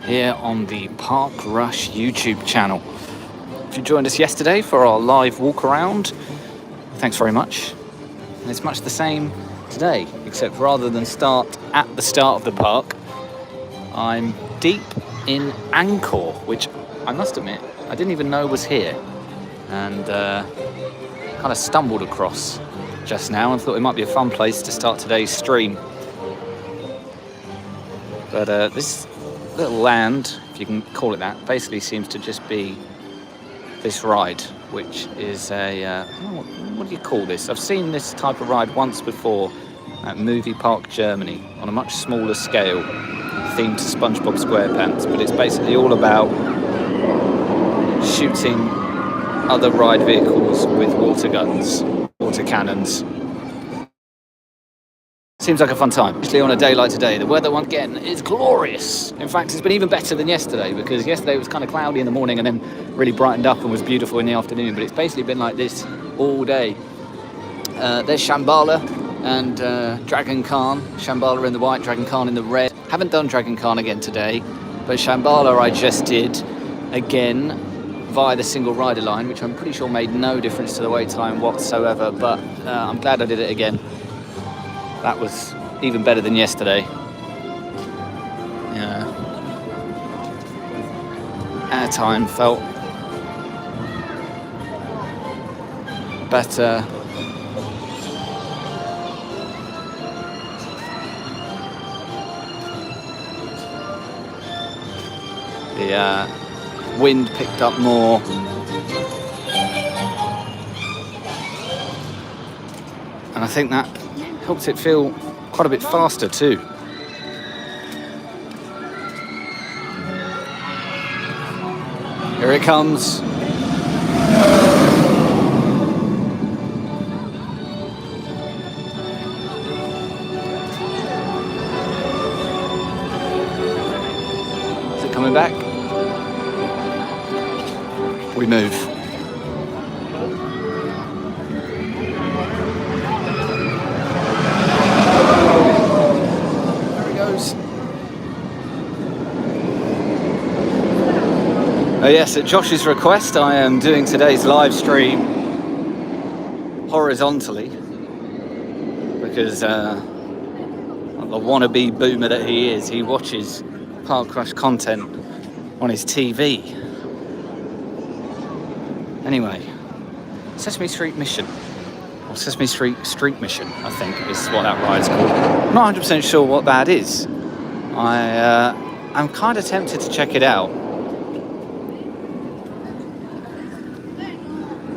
here on the Park Rush YouTube channel. If you joined us yesterday for our live walk around, thanks very much. And it's much the same today, except rather than start at the start of the park, I'm deep in Angkor, which I must admit I didn't even know was here, and kind of stumbled across just now and thought it might be a fun place to start today's stream. But this little land, if you can call it that, basically seems to just be this ride, which is a what do you call this? I've seen this type of ride once before at Movie Park Germany on a much smaller scale, themed to SpongeBob SquarePants, but it's basically all about shooting other ride vehicles with water guns, water cannons. Seems like a fun time, especially on a day like today. The weather, once again, is glorious. In fact, it's been even better than yesterday, because yesterday it was kind of cloudy in the morning and then really brightened up and was beautiful in the afternoon. But it's basically been like this all day. There's Shambhala and Dragon Khan. Shambhala in the white, Dragon Khan in the red. Haven't done Dragon Khan again today, but Shambhala I just did again via the single rider line, which I'm pretty sure made no difference to the wait time whatsoever. But I'm glad I did it again. That was even better than yesterday. Yeah. Airtime felt better. The wind picked up more. And I think that helps it feel quite a bit faster too. Here it comes. Is it coming back? We move. Yes, at Josh's request, I am doing today's live stream horizontally because the wannabe boomer that he is, he watches Park Rush content on his TV. Anyway, Sesame Street Mission, or Sesame Street Mission, I think is what that ride's called. I'm not 100% sure what that is. I'm kind of tempted to check it out.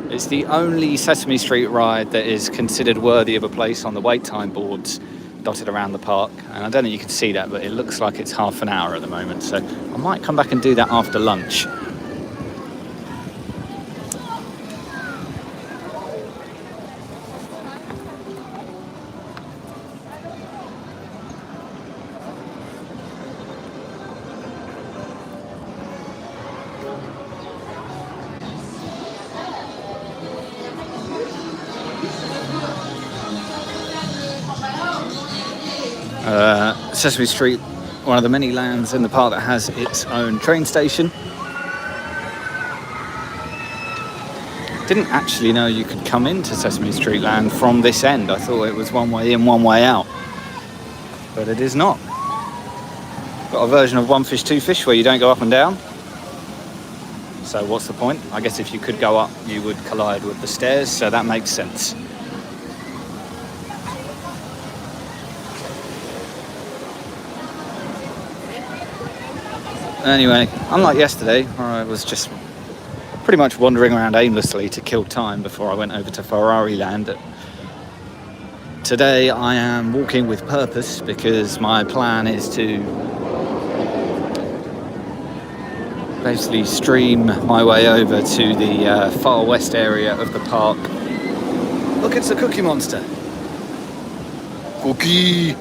It's the only Sesame Street ride that is considered worthy of a place on the wait time boards dotted around the park. And I don't know if you can see that, but it looks like it's half an hour at the moment. So I might come back and do that after lunch. Sesame Street, one of the many lands in the park that has its own train station. Didn't actually know you could come into Sesame Street land from this end. I thought it was one way in, one way out, but it is not. Got a version of One Fish, Two Fish where you don't go up and down. So what's the point? I guess if you could go up, you would collide with the stairs, so that makes sense. Anyway, unlike yesterday, where I was just pretty much wandering around aimlessly to kill time before I went over to Ferrari Land, today I am walking with purpose because my plan is to basically stream my way over to the far west area of the park. Look, it's a Cookie Monster. Cookie!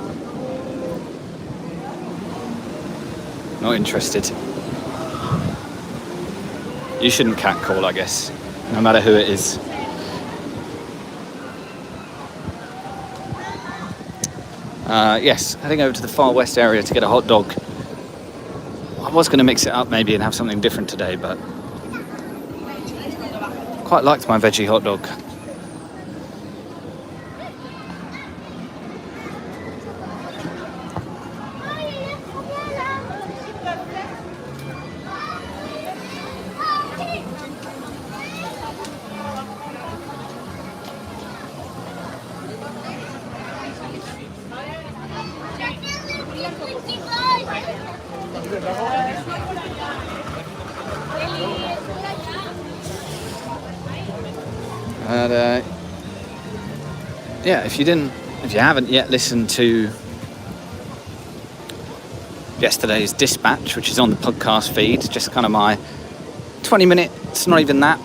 Not interested. You shouldn't catcall, I guess, no matter who it is. Yes, heading over to the far west area to get a hot dog. I was going to mix it up maybe and have something different today, but quite liked my veggie hot dog. And yeah, if you haven't yet listened to yesterday's dispatch, which is on the podcast feed, just kind of my 20 minutes, not even that,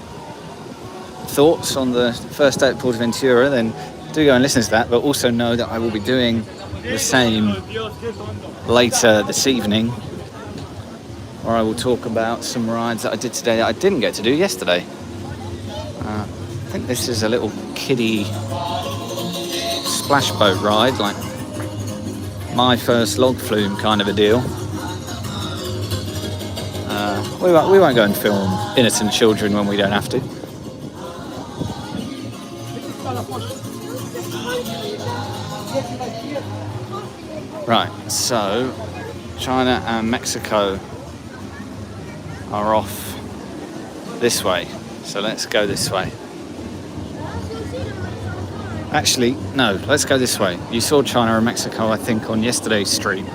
thoughts on the first day at PortAventura, then do go and listen to that. But also know that I will be doing the same later this evening, where I will talk about some rides that I did today that I didn't get to do yesterday. I think this is a little kiddie splash boat ride, like my first log flume kind of a deal. We won't go and film innocent children when we don't have to. Right, so China and Mexico are off this way, so let's go this way. Actually, no, let's go this way. You saw China and Mexico, I think, on yesterday's stream,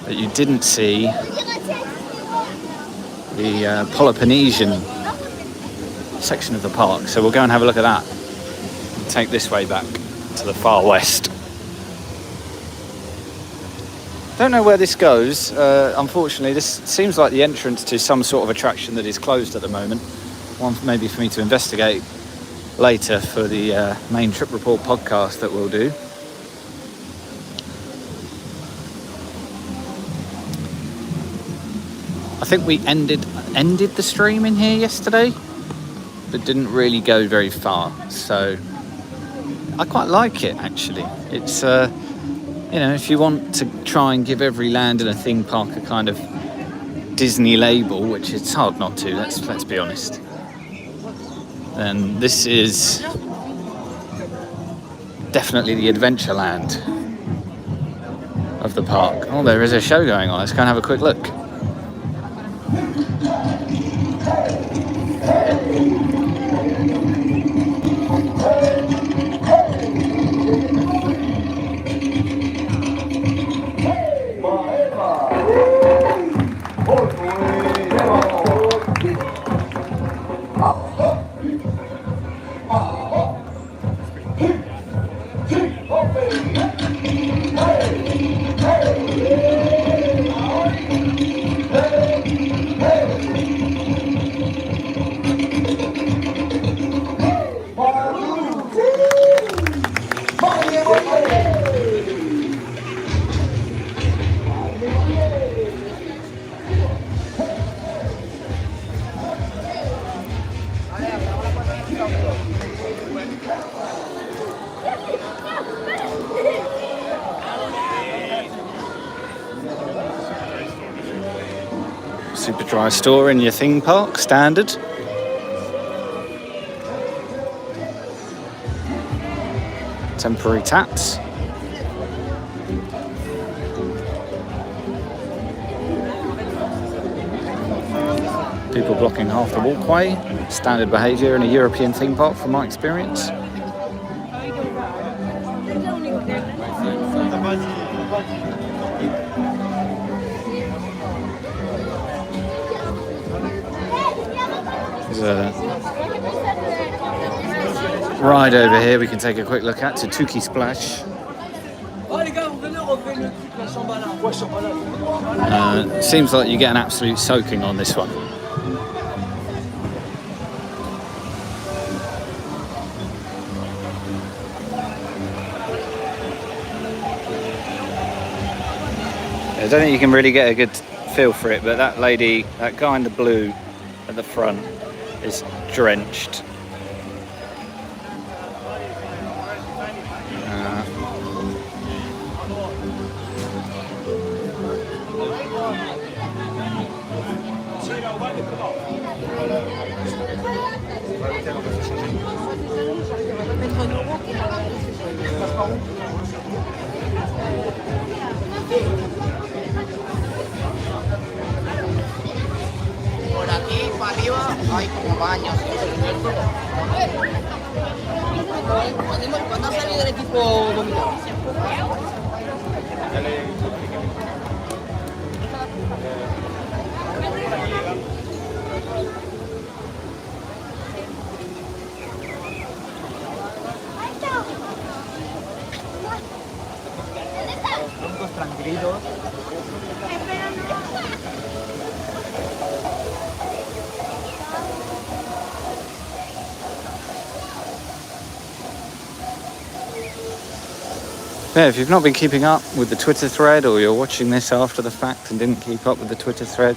but you didn't see the Peloponnesian section of the park, so we'll go and have a look at that and take this way back to the far west. Don't know where this goes. Unfortunately, this seems like the entrance to some sort of attraction that is closed at the moment. One maybe for me to investigate later for the main trip report podcast that we'll do. I think we ended the stream in here yesterday, but didn't really go very far. So I quite like it, actually. It's if you want to try and give every land in a theme park a kind of Disney label, which it's hard not to, let's be honest, then this is definitely the adventure land of the park. Oh, there is a show going on. Let's go and have a quick look. Super dry store in your theme park, standard. Temporary taps. People blocking half the walkway. Standard behaviour in a European theme park from my experience. There's a ride over here we can take a quick look at, to Tuki Splash. Seems like you get an absolute soaking on this one. I don't think you can really get a good feel for it, but that lady, that guy in the blue at the front, is drenched. hay como baños. Cuando ha salido el equipo vomitado. Tranquilitos. Yeah, if you've not been keeping up with the Twitter thread, or you're watching this after the fact and didn't keep up with the Twitter thread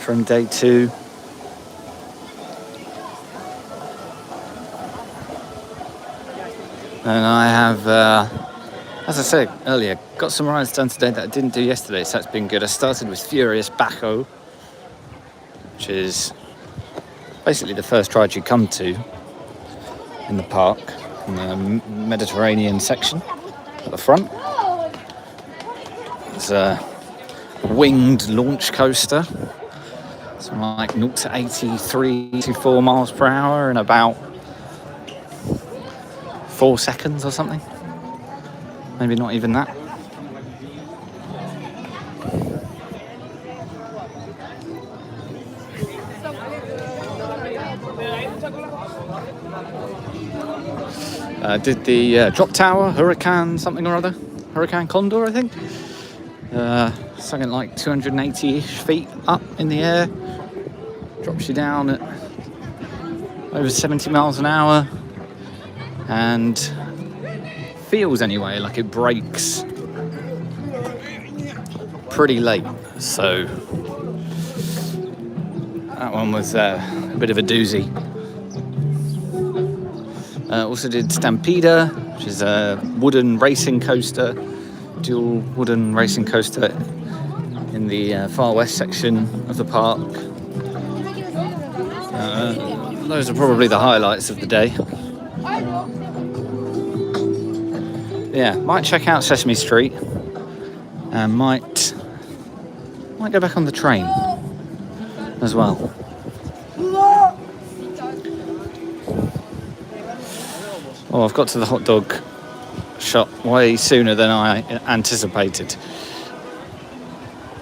from day 2, and I have, as I said earlier, got some rides done today that I didn't do yesterday, so that's been good. I started with Furious Bajo, which is basically the first ride you come to in the park, in the Mediterranean section at the front. It's a winged launch coaster. It's like 0 to 83, 84 miles per hour in about 4 seconds or something. Maybe not even that. Did the drop tower, Hurricane something or other. Hurricane Condor, I think. Something like 280-ish feet up in the air. Drops you down at over 70 miles an hour. And feels anyway like it brakes pretty late. So that one was a bit of a doozy. Also did Stampeder, which is a wooden racing coaster, dual wooden racing coaster in the far west section of the park. Those are probably the highlights of the day. Yeah, might check out Sesame Street and might go back on the train as well. Oh, I've got to the hot dog shop way sooner than I anticipated.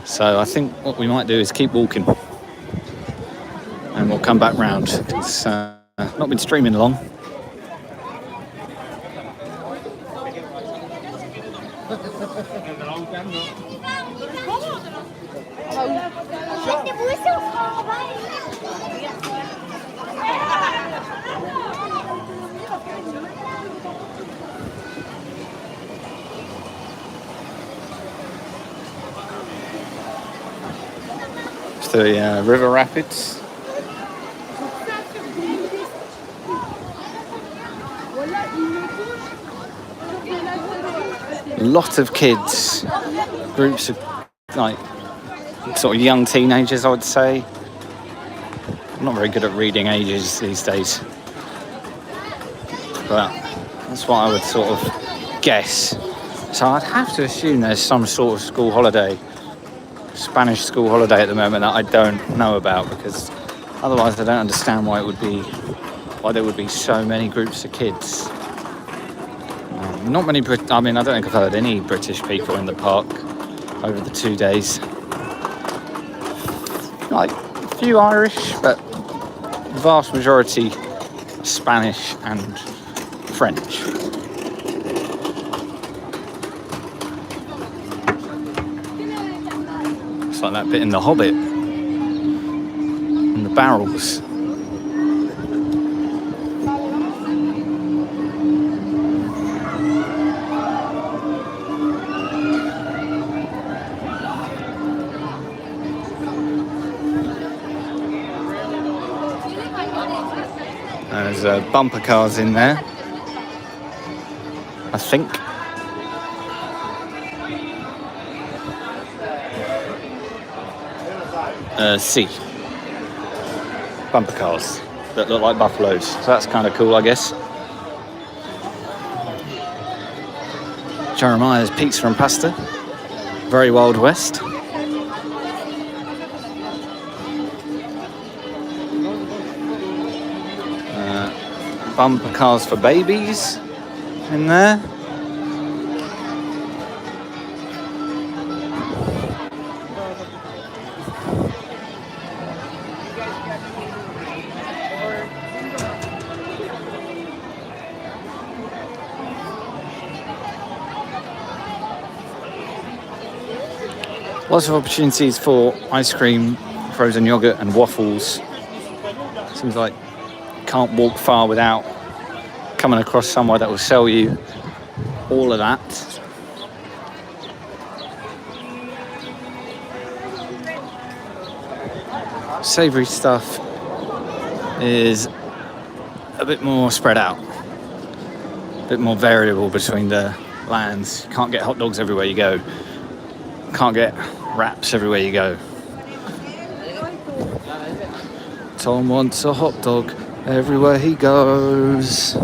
So I think what we might do is keep walking and we'll come back round. It's not been streaming long. The river rapids. A lot of kids, groups of like sort of young teenagers, I would say. I'm not very good at reading ages these days, but that's what I would sort of guess. So I'd have to assume there's some sort of school holiday, Spanish school holiday at the moment that I don't know about, because otherwise I don't understand why there would be so many groups of kids. Not many I don't think I've heard any British people in the park over the 2 days. Like a few Irish, but the vast majority Spanish and French. It's like that bit in The Hobbit, in the barrels. There's bumper cars in there, I think. C. Bumper cars that look like buffaloes. So that's kind of cool, I guess. Jeremiah's Pizza and Pasta. Very Wild West. bumper cars for babies in there. Lots of opportunities for ice cream, frozen yogurt and waffles. Seems like you can't walk far without coming across somewhere that will sell you all of that. Savoury stuff is a bit more spread out, a bit more variable between the lands. You can't get hot dogs everywhere you go. Can't get wraps everywhere you go. Tom wants a hot dog everywhere he goes.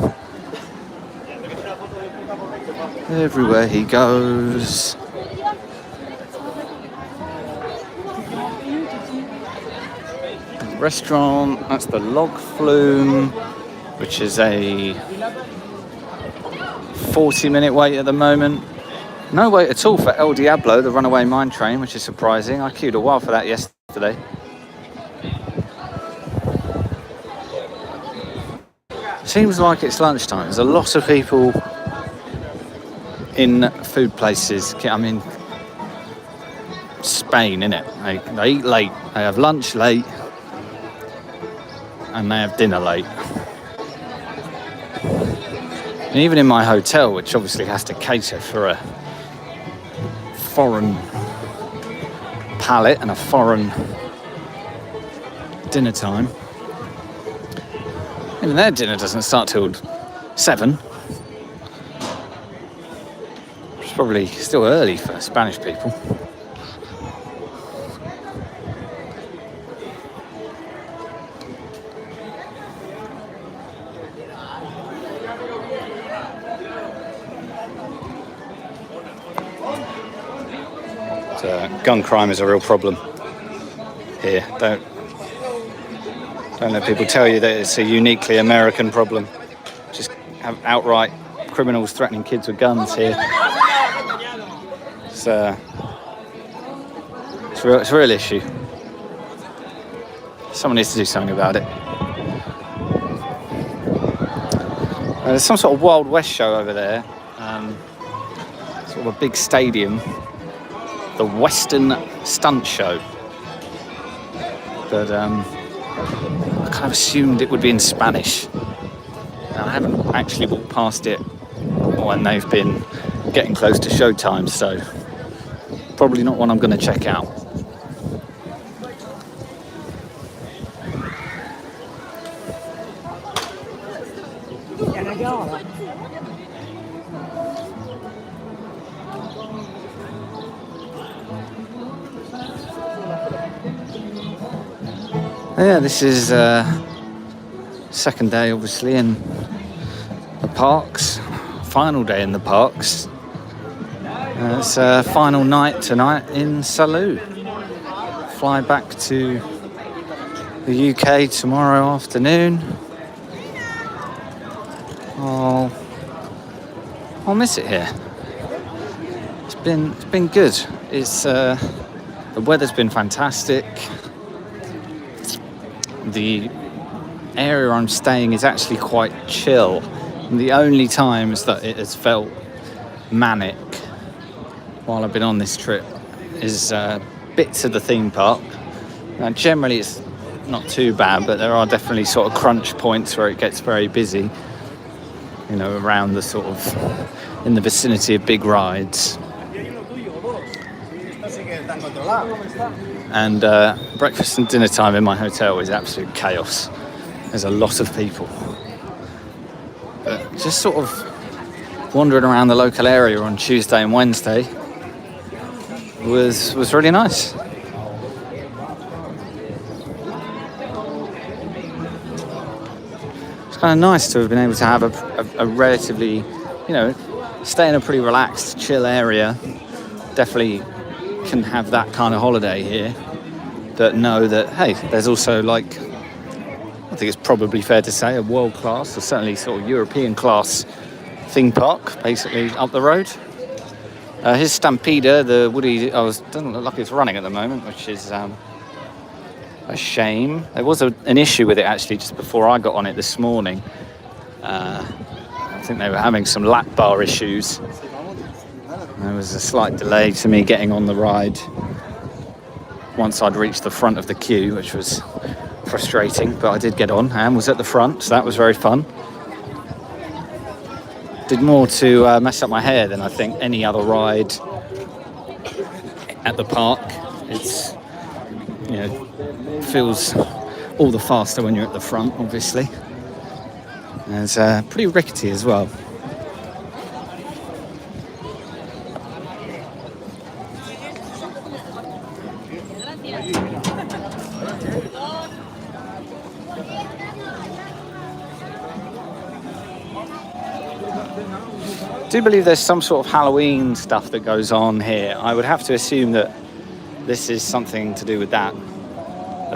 Everywhere he goes. Restaurant, that's the Log Flume, which is a 40-minute wait at the moment. No wait at all for El Diablo, the runaway mine train, which is surprising. I queued a while for that yesterday. Seems like it's lunchtime. There's a lot of people in food places. I mean, Spain, innit? They eat late. They have lunch late. And they have dinner late. And even in my hotel, which obviously has to cater for a foreign palate and a foreign dinner time, even their dinner doesn't start till 7. It's probably still early for Spanish people. Gun crime is a real problem here. Don't let people tell you that it's a uniquely American problem. Just have outright criminals threatening kids with guns here. It's a real issue. Someone needs to do something about it. There's some sort of Wild West show over there. Sort of a big stadium. The Western Stunt Show. But I kind of assumed it would be in Spanish. And I haven't actually walked past it when they've been getting close to showtime, so probably not one I'm going to check out. Yeah, this is second day obviously in the parks, final day in the parks. It's a final night tonight in Salou. Fly back to the UK tomorrow afternoon. I'll miss it here. It's been good. It's the weather's been fantastic. The area I'm staying is actually quite chill. And the only times that it has felt manic while I've been on this trip is bits of the theme park. Now, generally it's not too bad, but there are definitely sort of crunch points where it gets very busy, you know, around the sort of in the vicinity of big rides. And breakfast and dinner time in my hotel is absolute chaos. There's a lot of people. But just sort of wandering around the local area on Tuesday and Wednesday was really nice. It's kind of nice to have been able to have a relatively, you know, stay in a pretty relaxed, chill area. Definitely can have that kind of holiday here, that know that, hey, there's also like I think it's probably fair to say a world-class, or certainly sort of European-class theme park, basically up the road. His Stampeder, the Woody, doesn't look like it's running at the moment, which is a shame. There was an issue with it actually just before I got on it this morning. I think they were having some lap bar issues. There was a slight delay to me getting on the ride once I'd reached the front of the queue, which was frustrating, but I did get on and was at the front, so that was very fun. Did more to mess up my hair than I think any other ride at the park. It's, you know, feels all the faster when you're at the front, obviously. And it's pretty rickety as well. I do believe there's some sort of Halloween stuff that goes on here. I would have to assume that this is something to do with that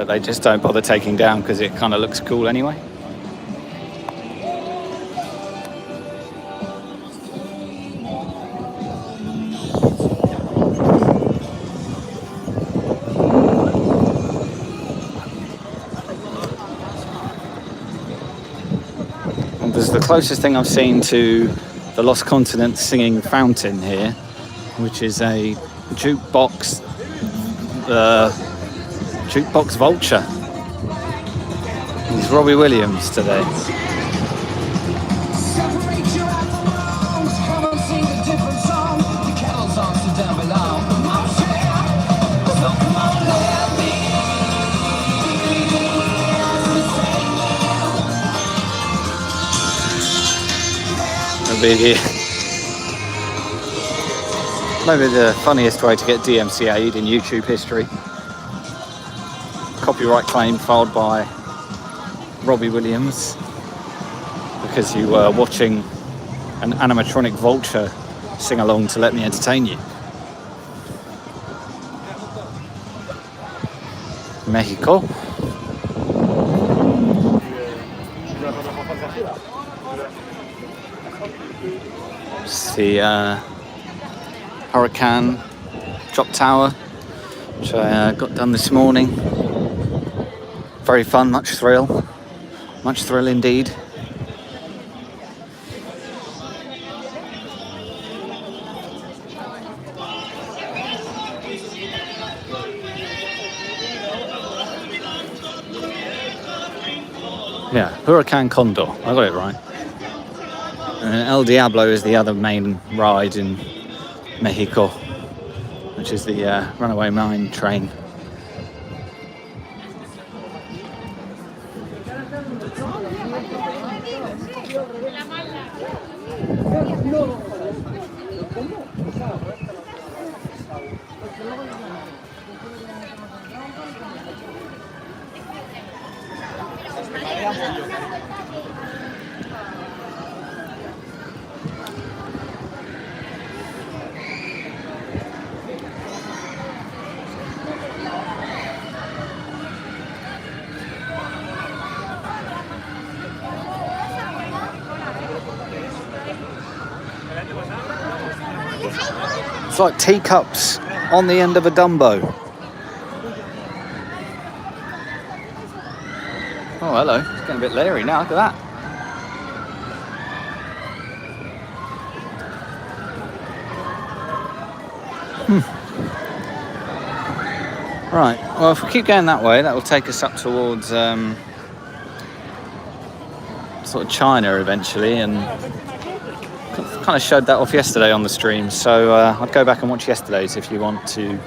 they just don't bother taking down because it kind of looks cool anyway. And this is the closest thing I've seen to the Lost Continent singing fountain here, which is a jukebox vulture. It's Robbie Williams today. Maybe the funniest way to get DMCA'd in YouTube history. Copyright claim filed by Robbie Williams because you were watching an animatronic vulture sing along to Let Me Entertain You. Mexico. The Hurricane Drop Tower, which I got done this morning. Very fun, much thrill indeed. Yeah, Hurricane Condor, I got it right. And El Diablo is the other main ride in Mexico, which is the runaway mine train. It's like teacups on the end of a Dumbo. Oh, hello. It's getting a bit leery now. Look at that. Right. Well, if we keep going that way, that will take us up towards sort of China eventually, and kind of showed that off yesterday on the stream, so I'd go back and watch yesterday's if you want to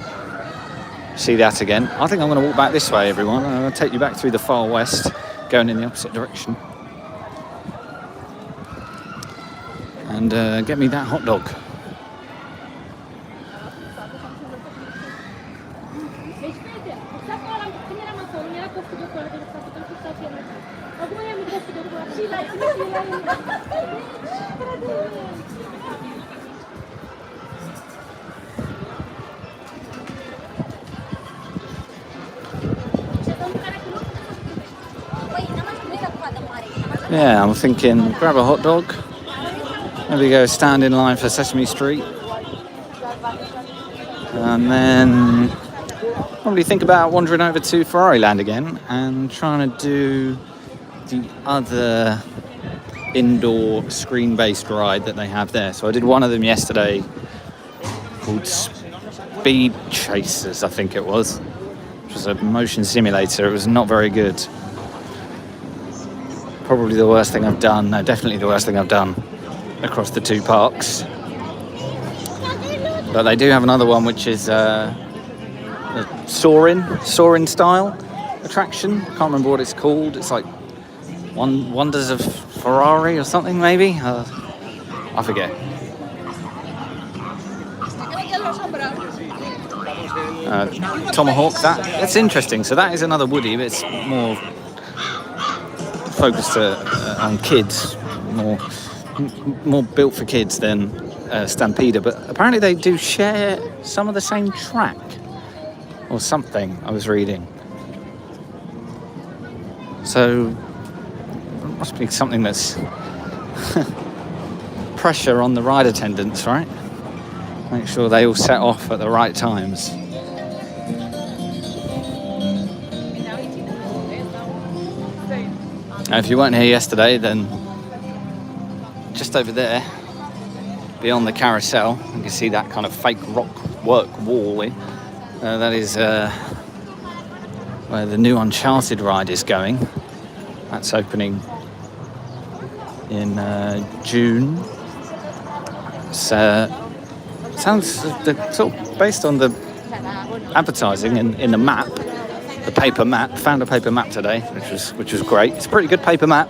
see that again. I think I'm going to walk back this way, everyone. I'm going to take you back through the far west, going in the opposite direction, and get me that hot dog. Yeah, I'm thinking grab a hot dog, maybe go stand in line for Sesame Street, and then probably think about wandering over to Ferrari Land again and trying to do the other indoor screen-based ride that they have there. So I did one of them yesterday called Speed Chasers, I think it was, which was a motion simulator. It was not very good. Probably the worst thing I've done. No, definitely the worst thing I've done across the two parks. But they do have another one which is a soaring style attraction. I can't remember what it's called. It's like Wonders of Ferrari or something, maybe. I forget. Tomahawk. That's interesting. So that is another Woody, but it's more focused on kids, more built for kids than Stampeder. But apparently they do share some of the same track or something. I was reading. So it must be something that's pressure on the ride attendants, right? Make sure they all set off at the right times. Now, if you weren't here yesterday, then just over there, beyond the carousel, you can see that kind of fake rock work wall. That is where the new Uncharted ride is going. That's opening in June. So sounds sort of based on the advertising in the map, the paper map. Found a paper map today, which was great. It's a pretty good paper map.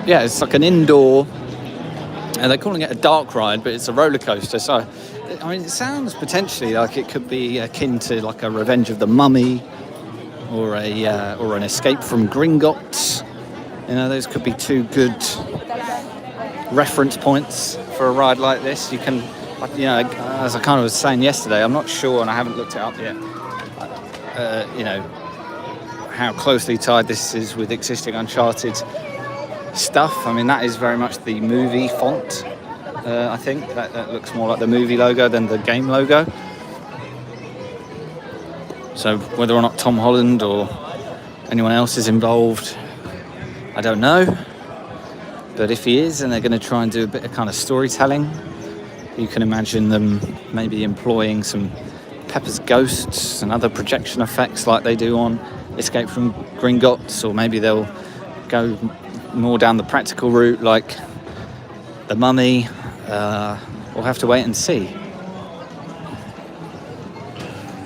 Yeah, it's like an indoor, and they're calling it a dark ride, but it's a roller coaster. So, I mean, it sounds potentially like it could be akin to like a Revenge of the Mummy, or an Escape from Gringotts. You know, those could be two good reference points for a ride like this. You can, you know, as I kind of was saying yesterday, I'm not sure, and I haven't looked it up yet. You know, how closely tied this is with existing Uncharted stuff. I mean, that is very much the movie font. I think that looks more like the movie logo than the game logo. So whether or not Tom Holland or anyone else is involved, I don't know. But if he is, and they're going to try and do a bit of kind of storytelling, you can imagine them maybe employing some Pepper's Ghosts and other projection effects like they do on Escape from Gringotts, or maybe they'll go more down the practical route like the Mummy. We'll have to wait and see.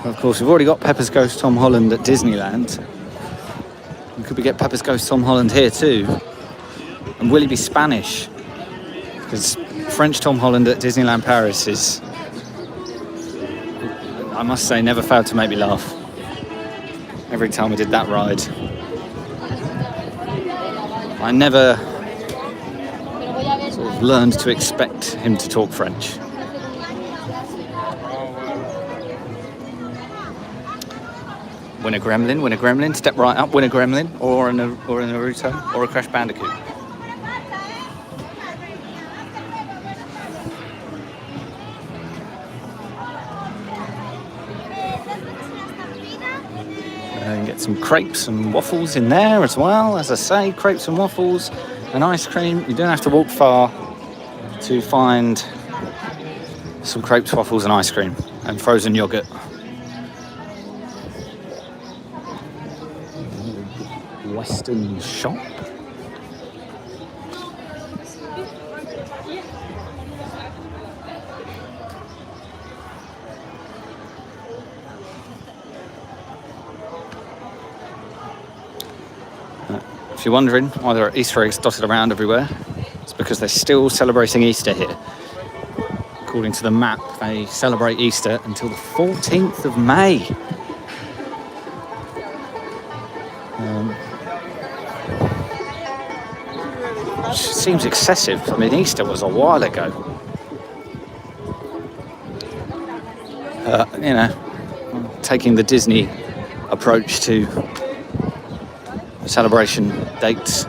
Of course, we've already got Pepper's Ghost Tom Holland at Disneyland. Could we get Pepper's Ghost Tom Holland here too? And will he be Spanish? Because French Tom Holland at Disneyland Paris is, I must say, never failed to make me laugh. Every time we did that ride. I never sort of learned to expect him to talk French. Win a gremlin, step right up, win a gremlin, or a Naruto, or a Crash Bandicoot. And get some crepes and waffles in there as well. As I say, crepes and waffles and ice cream. You don't have to walk far to find some crepes, waffles and ice cream and frozen yogurt. Western shop. If you're wondering why there are Easter eggs dotted around everywhere, it's because they're still celebrating Easter here. According to the map, they celebrate Easter until the 14th of May. Which seems excessive. I mean, Easter was a while ago. You know, taking the Disney approach to the celebration dates.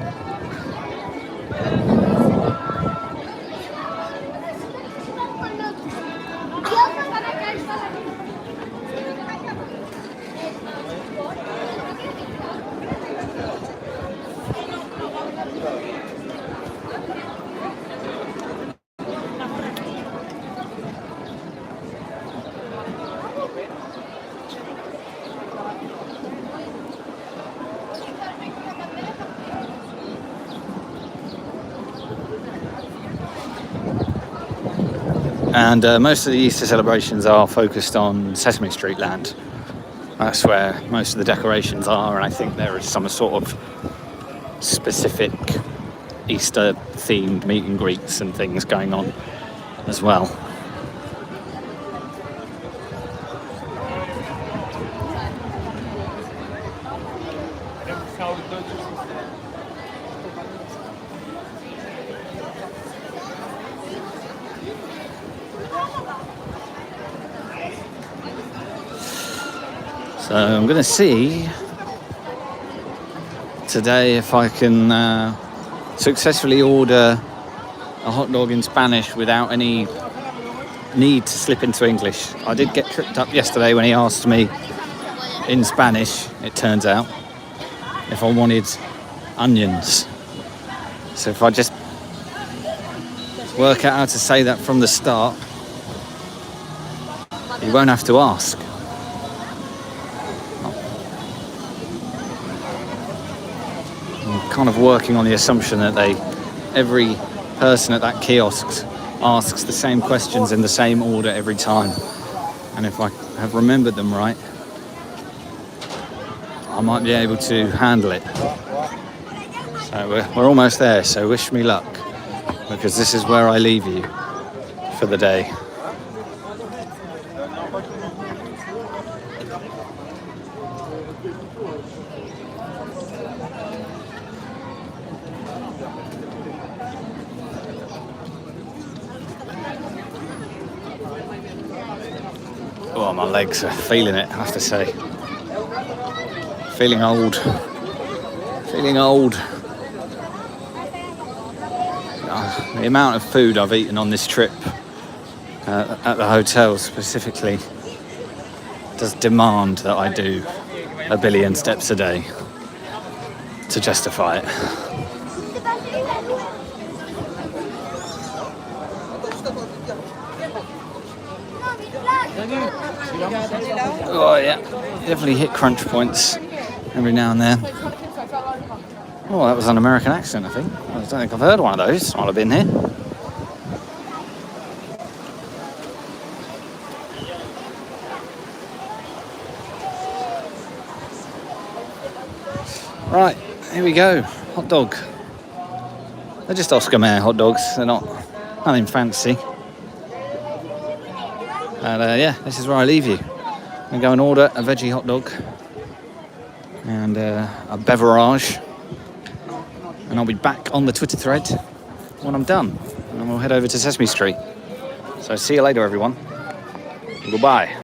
And most of the Easter celebrations are focused on Sesame Street land. That's where most of the decorations are, and I think there is some sort of specific Easter themed meet and greets and things going on as well. So I'm going to see today if I can successfully order a hot dog in Spanish without any need to slip into English. I did get tripped up yesterday when he asked me in Spanish, it turns out, if I wanted onions. So if I just work out how to say that from the start, you won't have to ask. I'm kind of working on the assumption that every person at that kiosk asks the same questions in the same order every time. And if I have remembered them right, I might be able to handle it. So we're almost there, so wish me luck, because this is where I leave you for the day. Oh, my legs are feeling it, I have to say. Feeling old. The amount of food I've eaten on this trip at the hotel specifically does demand that I do 1 billion steps a day to justify it. Oh yeah, definitely hit crunch points every now and then. Oh, that was an American accent, I think. I don't think I've heard one of those while I've been here. Right, here we go. Hot dog. They're just Oscar Mayer hot dogs. They're nothing fancy. And yeah, this is where I leave you. I'm going to go and order a veggie hot dog and a beverage. And I'll be back on the Twitter thread when I'm done. And we'll head over to Sesame Street. So see you later, everyone. Goodbye.